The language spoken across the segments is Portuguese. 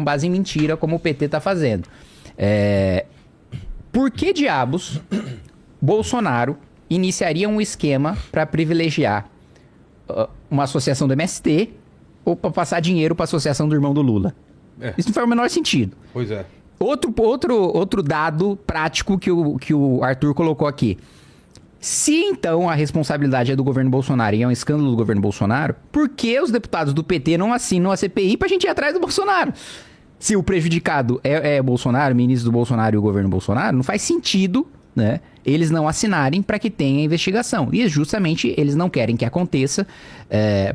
com base em mentira, como o PT tá fazendo. Por que diabos Bolsonaro iniciaria um esquema para privilegiar uma associação do MST ou para passar dinheiro para a associação do irmão do Lula? Isso não faz o menor sentido. Pois é. Outro dado prático que o Arthur colocou aqui. Se então a responsabilidade é do governo Bolsonaro e é um escândalo do governo Bolsonaro, por que os deputados do PT não assinam a CPI pra gente ir atrás do Bolsonaro? Se o prejudicado é Bolsonaro, o ministro do Bolsonaro e o governo Bolsonaro, não faz sentido, né, eles não assinarem para que tenha investigação. E justamente eles não querem que aconteça,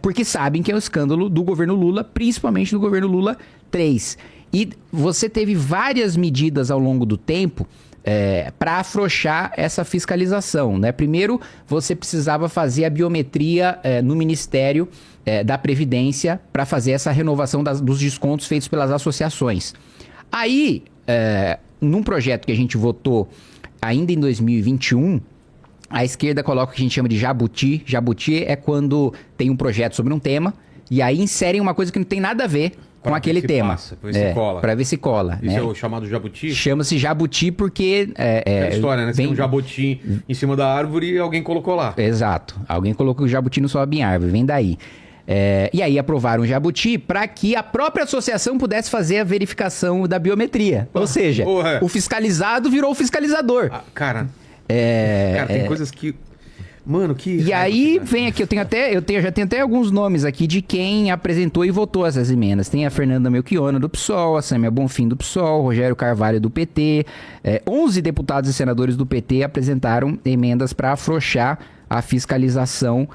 porque sabem que é o escândalo do governo Lula, principalmente do governo Lula 3. E você teve várias medidas ao longo do tempo para afrouxar essa fiscalização, né? Primeiro, você precisava fazer a biometria no Ministério da Previdência para fazer essa renovação dos descontos feitos pelas associações. Aí, num projeto que a gente votou ainda em 2021, a esquerda coloca o que a gente chama de jabuti. Jabuti é quando tem um projeto sobre um tema e aí inserem uma coisa que não tem nada a ver com aquele tema. Pra ver se cola. Pra ver se cola. Isso né? é o chamado jabuti? Chama-se jabuti porque... É a história, né? Você tem um jabuti em cima da árvore e alguém colocou lá. Exato. Alguém colocou o jabuti no sobe em árvore. Vem daí. E aí aprovaram o jabuti para que a própria associação pudesse fazer a verificação da biometria. Ou seja, o fiscalizado virou o fiscalizador. Cara, tem coisas que... Mano, que... E aí vem aqui, já tenho até alguns nomes aqui de quem apresentou e votou essas emendas. Tem a Fernanda Melchiona do PSOL, a Sâmia Bonfim do PSOL, Rogério Carvalho do PT. 11 deputados e senadores do PT apresentaram emendas para afrouxar a fiscalização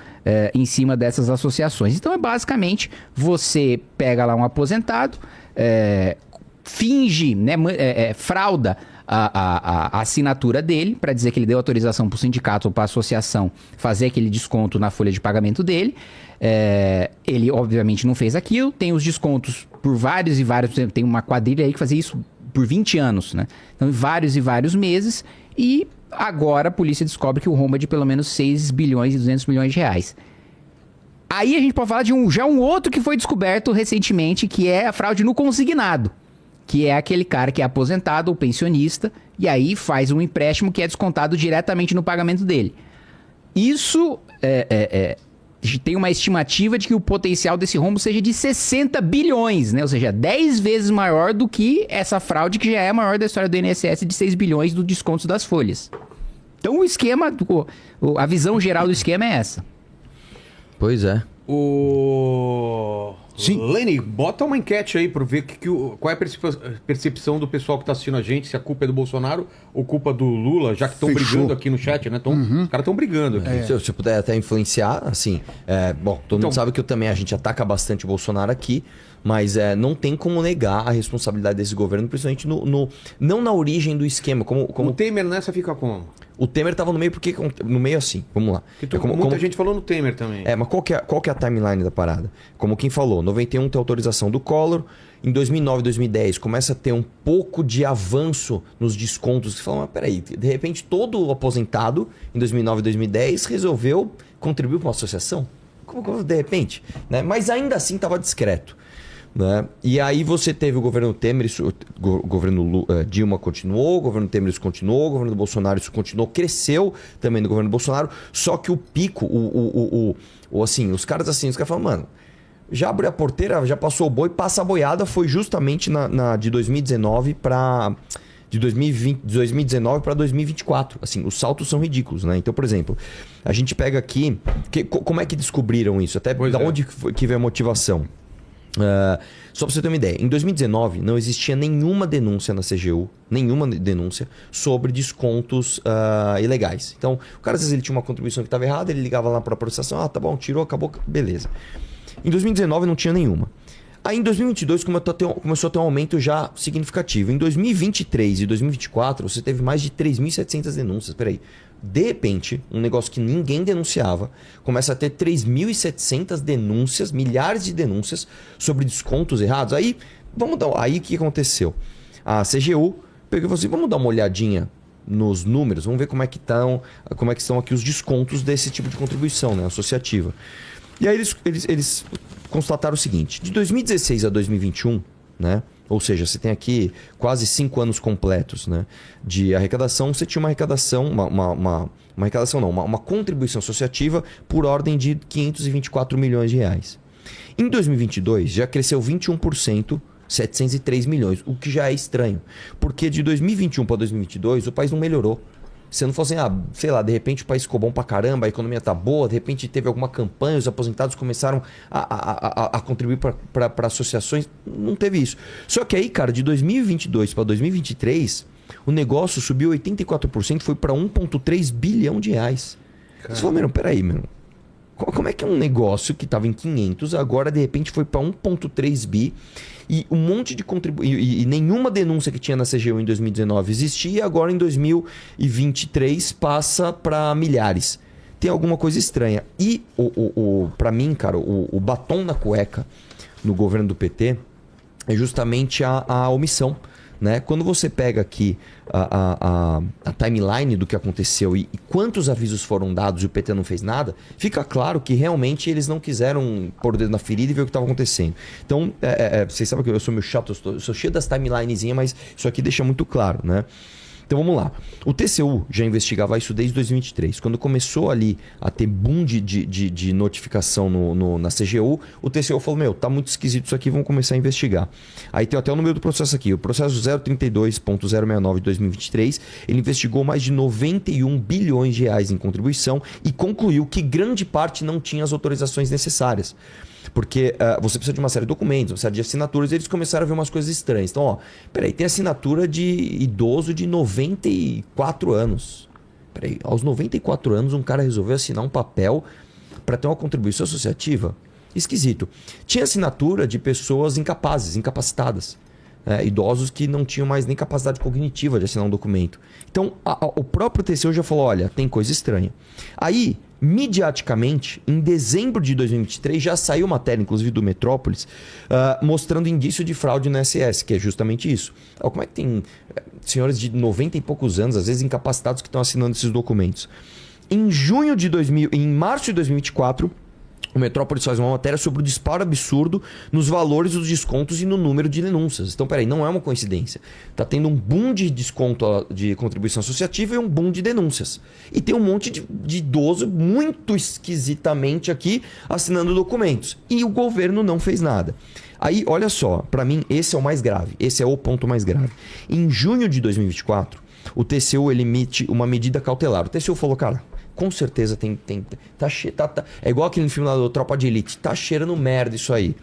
em cima dessas associações. Então basicamente, você pega lá um aposentado, finge, né, frauda a assinatura dele para dizer que ele deu autorização para o sindicato ou para a associação fazer aquele desconto na folha de pagamento dele. Ele obviamente não fez aquilo, tem os descontos por vários e vários, tem uma quadrilha aí que fazia isso por 20 anos, né? Então vários e vários meses, e agora a polícia descobre que o rombo é de pelo menos 6 bilhões e 200 milhões de reais. Aí a gente pode falar de um outro que foi descoberto recentemente, que é a fraude no consignado, que é aquele cara que é aposentado ou pensionista, e aí faz um empréstimo que é descontado diretamente no pagamento dele. Isso tem uma estimativa de que o potencial desse rombo seja de 60 bilhões, né? Ou seja, 10 vezes maior do que essa fraude que já é a maior da história do INSS de 6 bilhões do desconto das folhas. Então o esquema, a visão geral do esquema é essa. Pois é. Sim. Lene, bota uma enquete aí para ver qual é a percepção do pessoal que está assistindo a gente, se a culpa é do Bolsonaro ou culpa do Lula, já que estão brigando aqui no chat, né? Os caras estão brigando aqui. Se eu puder até influenciar, assim, todo mundo sabe que a gente ataca bastante o Bolsonaro aqui, mas não tem como negar a responsabilidade desse governo, principalmente não na origem do esquema. Como... O Temer nessa fica como? O Temer estava no meio, porque no meio assim, vamos lá. Muita gente falou no Temer também. Mas qual que é a timeline da parada? Como quem falou, 91 tem autorização do Collor, em 2009, 2010 começa a ter um pouco de avanço nos descontos. Você fala, mas peraí, de repente todo aposentado em 2009, 2010 resolveu contribuir para uma associação? Como de repente? Né? Mas ainda assim estava discreto. Né? E aí você teve o governo Temer, o governo Dilma continuou, o governo Temer isso continuou, o governo do Bolsonaro isso continuou, cresceu também no governo do Bolsonaro, só que o pico, os caras falam, mano, já abriu a porteira, já passou o boi, passa a boiada, foi justamente de 2019 para... De 2019 para 2024. Assim, os saltos são ridículos, né? Então, por exemplo, a gente pega aqui... como é que descobriram isso? Até da onde que veio a motivação? Só para você ter uma ideia, em 2019 não existia nenhuma denúncia na CGU, nenhuma denúncia sobre descontos ilegais. Então, o cara às vezes ele tinha uma contribuição que estava errada, ele ligava lá para a processação, tá bom, tirou, acabou, beleza. Em 2019 não tinha nenhuma. Aí em 2022 começou a ter um aumento já significativo. Em 2023 e 2024 você teve mais de 3.700 denúncias. Peraí. De repente, um negócio que ninguém denunciava, começa a ter 3.700 denúncias, milhares de denúncias sobre descontos errados. Aí o que aconteceu? A CGU pegou e falou assim, vamos dar uma olhadinha nos números, vamos ver como é que estão aqui os descontos desse tipo de contribuição, né, associativa. E aí eles constataram o seguinte, de 2016 a 2021, né, Ou seja, você tem aqui quase 5 anos completos, né, de arrecadação. Você tinha uma arrecadação, uma arrecadação não, uma contribuição associativa por ordem de 524 milhões de reais. Em 2022 já cresceu 21%, 703 milhões, o que já é estranho. Porque de 2021 para 2022 o país não melhorou. Se não fosse, sei lá, de repente o país ficou bom pra caramba, a economia tá boa, de repente teve alguma campanha, os aposentados começaram a contribuir para associações, não teve isso. Só que aí, cara, de 2022 para 2023, o negócio subiu 84%, foi para 1,3 bilhão de reais. Você falou, peraí, como é que é um negócio que estava em 500, agora de repente foi para 1,3 bi, e um monte de e nenhuma denúncia que tinha na CGU em 2019 existia, agora em 2023 passa para milhares. Tem alguma coisa estranha. E para mim, cara, o batom na cueca no governo do PT é justamente a omissão. Né? Quando você pega aqui a timeline do que aconteceu e quantos avisos foram dados e o PT não fez nada, fica claro que realmente eles não quiseram pôr o dedo na ferida e ver o que estava acontecendo. Então, vocês sabem que eu sou meio chato, eu sou cheio das timelinezinhas, mas isso aqui deixa muito claro, né? Então vamos lá. O TCU já investigava isso desde 2023. Quando começou ali a ter boom de notificação na CGU, o TCU falou, tá muito esquisito isso aqui, vamos começar a investigar. Aí tem até o número do processo aqui. O processo 032.069 de 2023, ele investigou mais de 91 bilhões de reais em contribuição e concluiu que grande parte não tinha as autorizações necessárias. Porque você precisa de uma série de documentos, uma série de assinaturas, e eles começaram a ver umas coisas estranhas. Então, peraí, tem assinatura de idoso de 94 anos. Peraí, aos 94 anos um cara resolveu assinar um papel para ter uma contribuição associativa? Esquisito. Tinha assinatura de pessoas incapazes, incapacitadas. Idosos que não tinham mais nem capacidade cognitiva de assinar um documento. Então, o próprio TCU já falou, olha, tem coisa estranha. Aí, midiaticamente, em dezembro de 2023, já saiu matéria, inclusive do Metrópolis, mostrando indício de fraude no INSS, que é justamente isso. Como é que tem senhores de 90 e poucos anos, às vezes incapacitados, que estão assinando esses documentos? Em março de 2024... o Metrópolis faz uma matéria sobre o disparo absurdo nos valores dos descontos e no número de denúncias. Então, peraí, não é uma coincidência. Está tendo um boom de desconto de contribuição associativa e um boom de denúncias. E tem um monte de idoso muito esquisitamente aqui assinando documentos. E o governo não fez nada. Aí, olha só, para mim, esse é o mais grave. Esse é o ponto mais grave. Em junho de 2024, o TCU ele emite uma medida cautelar. O TCU falou, cara, com certeza é igual aquele filme lá do Tropa de Elite. Tá cheirando merda isso aí.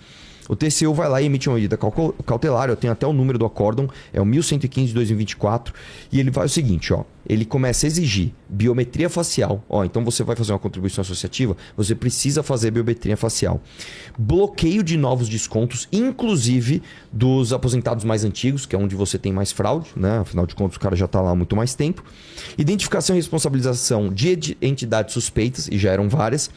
O TCU vai lá e emite uma medida cautelar. Eu tenho até o número do acórdão. É o 1115 de 2024. E ele faz o seguinte, ele começa a exigir biometria facial. Então você vai fazer uma contribuição associativa, você precisa fazer biometria facial. Bloqueio de novos descontos, inclusive dos aposentados mais antigos, que é onde você tem mais fraude, né? Afinal de contas, o cara já está lá há muito mais tempo. Identificação e responsabilização de entidades suspeitas, e já eram várias.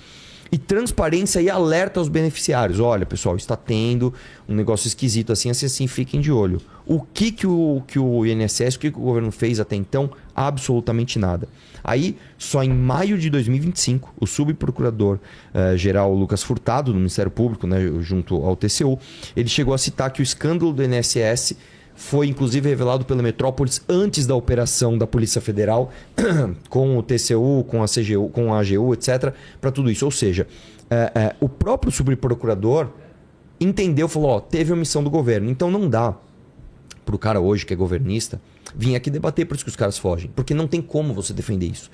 E transparência e alerta aos beneficiários. Olha, pessoal, está tendo um negócio esquisito assim, fiquem de olho. O que o INSS, o que o governo fez até então? Absolutamente nada. Aí, só em maio de 2025, o subprocurador-geral Lucas Furtado, do Ministério Público, né, junto ao TCU, ele chegou a citar que o escândalo do INSS foi inclusive revelado pela Metrópolis antes da operação da Polícia Federal com o TCU, com a CGU, com a AGU, etc. para tudo isso. Ou seja, o próprio subprocurador entendeu, falou, teve omissão do governo. Então não dá para o cara hoje que é governista vir aqui debater por isso que os caras fogem. Porque não tem como você defender isso.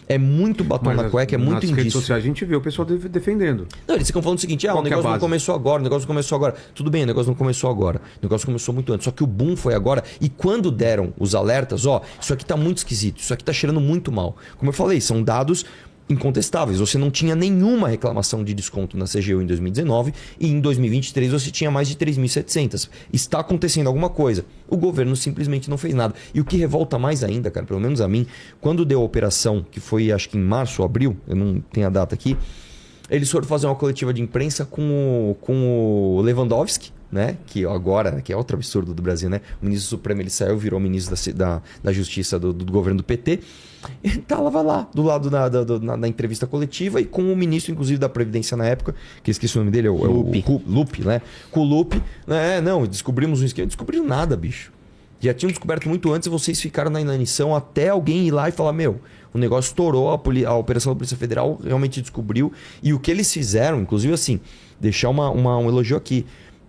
É muito batom na cueca, é muito indício. Nas redes sociais a gente vê o pessoal defendendo. Não, eles ficam falando o seguinte, o negócio não começou agora, Tudo bem, o negócio não começou agora. O negócio começou muito antes. Só que o boom foi agora. E quando deram os alertas, isso aqui tá muito esquisito, isso aqui tá cheirando muito mal. Como eu falei, são dados incontestáveis. Você não tinha nenhuma reclamação de desconto na CGU em 2019 e em 2023 você tinha mais de 3.700. Está acontecendo alguma coisa. O governo simplesmente não fez nada. E o que revolta mais ainda, cara, pelo menos a mim, quando deu a operação, que foi acho que em março ou abril, eu não tenho a data aqui, eles foram fazer uma coletiva de imprensa com o Lewandowski, né? Que agora, que é outro absurdo do Brasil, né? O ministro Supremo, ele saiu, virou ministro da Justiça do governo do PT. Ele tava lá, do lado na entrevista coletiva, e com o ministro, inclusive, da Previdência na época, que eu esqueci o nome dele, o Lupe, né? Com o Lupe, né? Não, descobrimos um esquema. Descobriram nada, bicho. Já tinham descoberto muito antes e vocês ficaram na inanição até alguém ir lá e falar, meu, o negócio estourou, a operação da Polícia Federal realmente descobriu. E o que eles fizeram, inclusive assim, deixar um elogio aqui,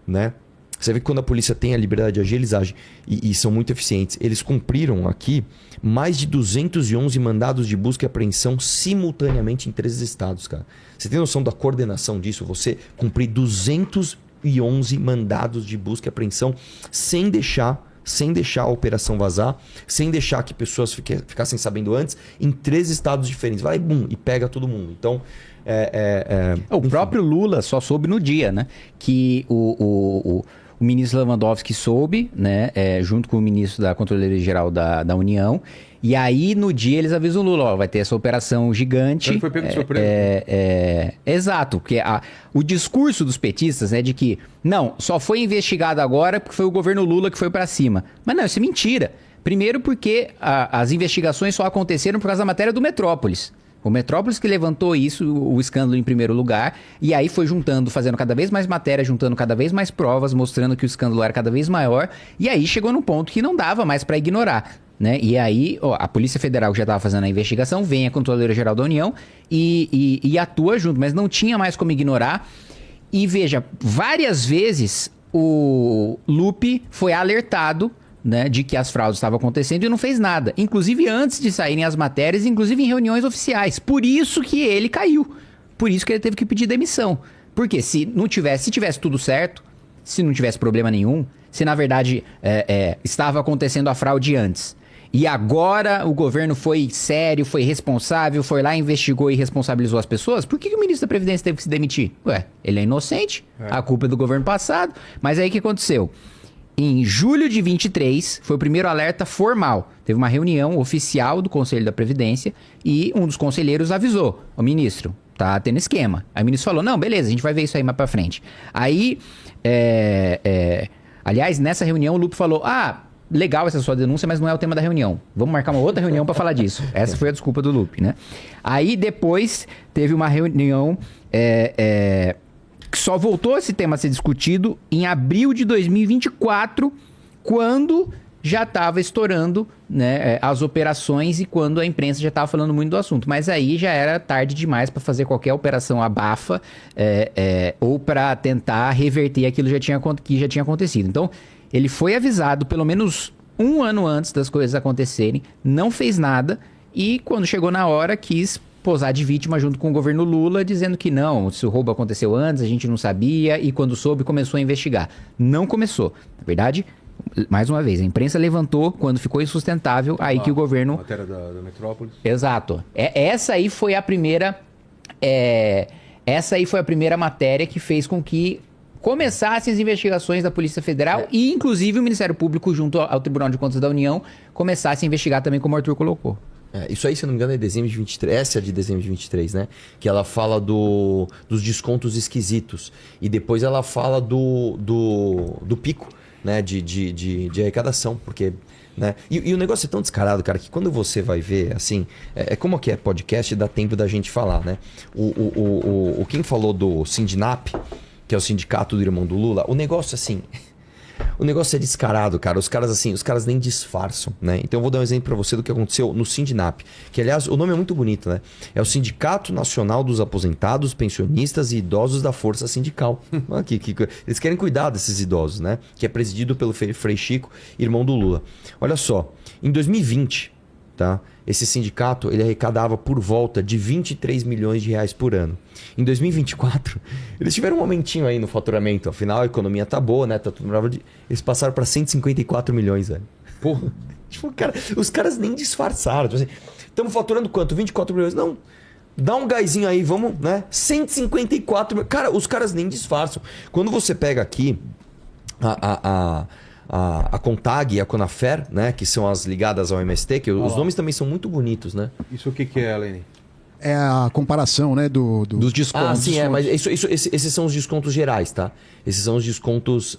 né? Você vê que quando a polícia tem a liberdade de agir, eles agem e são muito eficientes. Eles cumpriram aqui mais de 211 mandados de busca e apreensão simultaneamente em 13 estados, cara. Você tem noção da coordenação disso? Você cumprir 211 mandados de busca e apreensão sem deixar a operação vazar, sem deixar que pessoas ficassem sabendo antes, em 3 estados diferentes. Vai, bum, e pega todo mundo. Então, o próprio Lula só soube no dia, né? Que o ministro Lewandowski soube, né? Junto com o ministro da Controladoria Geral da União. E aí, no dia, eles avisam o Lula, ó, vai ter essa operação gigante. Ele foi pego de surpresa. Exato, porque o discurso dos petistas é de que, não, só foi investigado agora porque foi o governo Lula que foi pra cima. Mas não, isso é mentira. Primeiro porque as investigações só aconteceram por causa da matéria do Metrópolis. O Metrópolis que levantou isso, o escândalo em primeiro lugar, e aí foi juntando, fazendo cada vez mais matéria, juntando cada vez mais provas, mostrando que o escândalo era cada vez maior, e aí chegou num ponto que não dava mais pra ignorar, né? E aí, a Polícia Federal que já estava fazendo a investigação, vem a Controladoria Geral da União e atua junto, mas não tinha mais como ignorar. E veja, várias vezes o Lupe foi alertado, né, de que as fraudes estavam acontecendo e não fez nada. Inclusive antes de saírem as matérias, inclusive em reuniões oficiais. Por isso que ele caiu. Por isso que ele teve que pedir demissão. Porque se tivesse tudo certo, se não tivesse problema nenhum, se na verdade estava acontecendo a fraude antes, e agora o governo foi sério, foi responsável, foi lá, investigou e responsabilizou as pessoas, por que o ministro da Previdência teve que se demitir? Ué, ele é inocente, a culpa é do governo passado. Mas aí o que aconteceu? Em julho de 23, foi o primeiro alerta formal. Teve uma reunião oficial do Conselho da Previdência e um dos conselheiros avisou: o ministro, tá tendo esquema. Aí o ministro falou: não, beleza, a gente vai ver isso aí mais pra frente. Aí, aliás, nessa reunião o Lupe falou: legal essa sua denúncia, mas não é o tema da reunião. Vamos marcar uma outra reunião pra falar disso. Essa foi a desculpa do Lupe, né? Aí depois teve uma reunião... que só voltou esse tema a ser discutido em abril de 2024, quando já estava estourando, né, as operações e quando a imprensa já estava falando muito do assunto. Mas aí já era tarde demais para fazer qualquer operação abafa ou para tentar reverter aquilo que já tinha acontecido. Então, ele foi avisado pelo menos um ano antes das coisas acontecerem, não fez nada e quando chegou na hora quis posar de vítima junto com o governo Lula, dizendo que não, se o roubo aconteceu antes, a gente não sabia, e quando soube, começou a investigar. Não começou. Na verdade, mais uma vez, a imprensa levantou quando ficou insustentável, aí que o governo... A matéria da Metrópolis. Exato. Essa aí foi a primeira matéria que fez com que começassem as investigações da Polícia Federal e, inclusive, o Ministério Público, junto ao Tribunal de Contas da União, começasse a investigar também, como o Arthur colocou. Isso aí, se eu não me engano, é dezembro de 23. Essa é de dezembro de 23, né? Que ela fala dos descontos esquisitos. E depois ela fala do pico, né? De arrecadação. Porque, né? E o negócio é tão descarado, cara, que quando você vai ver, assim... como que é podcast, dá tempo da gente falar, né? Quem falou do Sindinap, que é o sindicato do irmão do Lula, o negócio, assim... O negócio é descarado, cara. Os caras nem disfarçam, né? Então eu vou dar um exemplo pra você do que aconteceu no Sindinap. Que, aliás, o nome é muito bonito, né? É o Sindicato Nacional dos Aposentados, Pensionistas e Idosos da Força Sindical. Eles querem cuidar desses idosos, né? Que é presidido pelo Frei Chico, irmão do Lula. Olha só, em 2020, tá? Esse sindicato, ele arrecadava por volta de 23 milhões de reais por ano. Em 2024, eles tiveram um aumentinho aí no faturamento. Afinal, a economia tá boa, né? Tá tudo maravilhoso. Eles passaram para 154 milhões, velho. Porra. Tipo, cara, os caras nem disfarçaram. Tipo assim, estamos faturando quanto? 24 milhões? Não. Dá um gásinho aí, vamos, né? 154 milhões. Cara, os caras nem disfarçam. Quando você pega aqui a Contag e a Conafer, né, que são as ligadas ao MST, que os nomes também são muito bonitos, né? Isso o que é, Lene? É a comparação, né, Dos descontos. Ah, sim, mas esses são os descontos gerais, tá? Esses são os descontos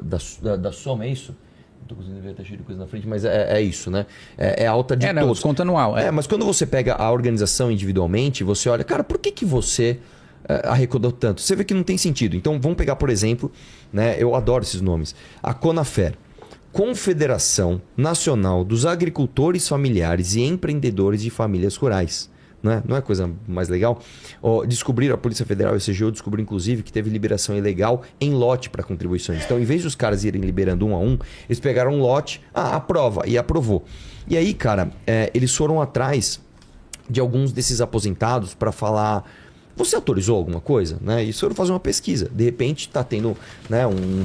da soma, é isso? Tô conseguindo ver, tá cheio de coisa na frente, mas é isso, né? É alta de Não, todos. desconto anual. Mas quando você pega a organização individualmente, você olha, cara, por que você arrecadou tanto? Você vê que não tem sentido. Então, vamos pegar, por exemplo, né? Eu adoro esses nomes. A Conafer, Confederação Nacional dos Agricultores Familiares e Empreendedores de Famílias Rurais. Né? Não é coisa mais legal? Descobriram, a Polícia Federal e a CGU descobriram, inclusive, que teve liberação ilegal em lote para contribuições. Então, em vez de os caras irem liberando um a um, eles pegaram um lote, aprova, e aprovou. E aí, cara, eles foram atrás de alguns desses aposentados para falar... Você autorizou alguma coisa? Né? E foram fazer uma pesquisa. De repente está tendo, né, um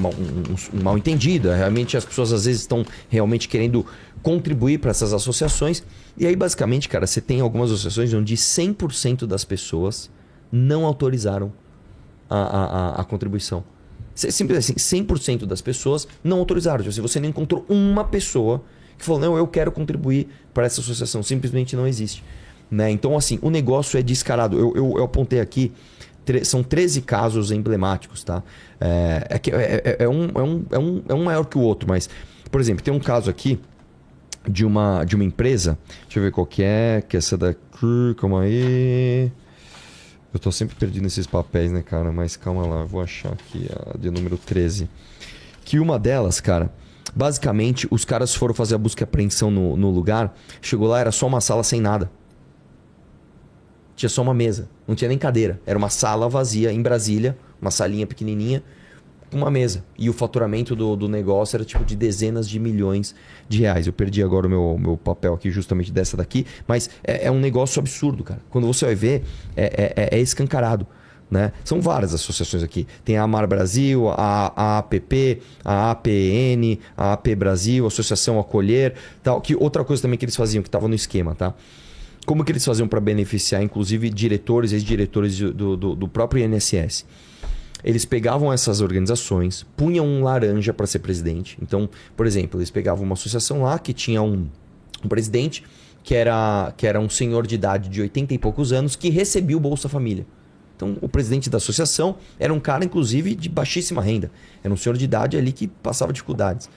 mal entendido. Realmente as pessoas às vezes estão realmente querendo contribuir para essas associações. E aí, basicamente, cara, você tem algumas associações onde 100% das pessoas não autorizaram a contribuição. Simples assim, 100% das pessoas não autorizaram. Tipo assim, você não encontrou uma pessoa que falou, não, eu quero contribuir para essa associação. Simplesmente não existe. Né? Então, assim, o negócio é descarado. Eu apontei aqui, são 13 casos emblemáticos, tá? Um maior que o outro, mas, por exemplo, tem um caso aqui de uma empresa, deixa eu ver qual que é essa daqui, calma aí. Eu tô sempre perdido nesses papéis, né, cara? Mas calma lá, eu vou achar aqui a de número 13. Que uma delas, cara, basicamente, os caras foram fazer a busca e apreensão no lugar, chegou lá, era só uma sala sem nada. Tinha só uma mesa, não tinha nem cadeira. Era uma sala vazia em Brasília, uma salinha pequenininha, com uma mesa. E o faturamento do negócio era tipo de dezenas de milhões de reais. Eu perdi agora o meu papel aqui justamente dessa daqui, mas é um negócio absurdo, cara. Quando você vai ver, é escancarado. Né? São várias associações aqui. Tem a Amar Brasil, a APP, a APN, a AP Brasil, a Associação Acolher, tal. Que outra coisa também que eles faziam, que estava no esquema, tá? Como que eles faziam para beneficiar, inclusive, diretores e ex-diretores do próprio INSS? Eles pegavam essas organizações, punham um laranja para ser presidente. Então, por exemplo, eles pegavam uma associação lá que tinha um presidente que era um senhor de idade de 80 e poucos anos que recebia o Bolsa Família. Então, o presidente da associação era um cara, inclusive, de baixíssima renda. Era um senhor de idade ali que passava dificuldades.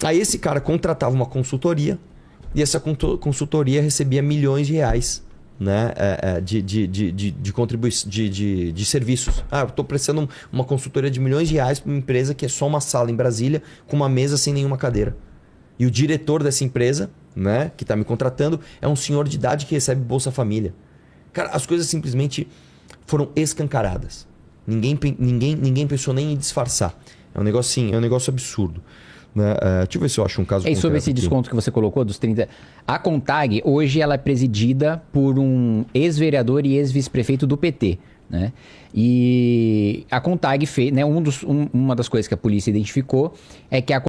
Aí esse cara contratava uma consultoria e essa consultoria recebia milhões de reais, né, de contribuição, de serviços. Eu estou prestando uma consultoria de milhões de reais para uma empresa que é só uma sala em Brasília com uma mesa sem nenhuma cadeira. E o diretor dessa empresa, né, que está me contratando, é um senhor de idade que recebe Bolsa Família. Cara, as coisas simplesmente foram escancaradas. Ninguém pensou nem em disfarçar. É um negócio assim, é um negócio absurdo. Né? Deixa eu ver se eu acho um caso E sobre esse desconto que você colocou dos 30... A Contag, hoje, ela é presidida por um ex-vereador e ex-vice-prefeito do PT. Né? E a Contag fez... Né, uma das coisas que a polícia identificou é que a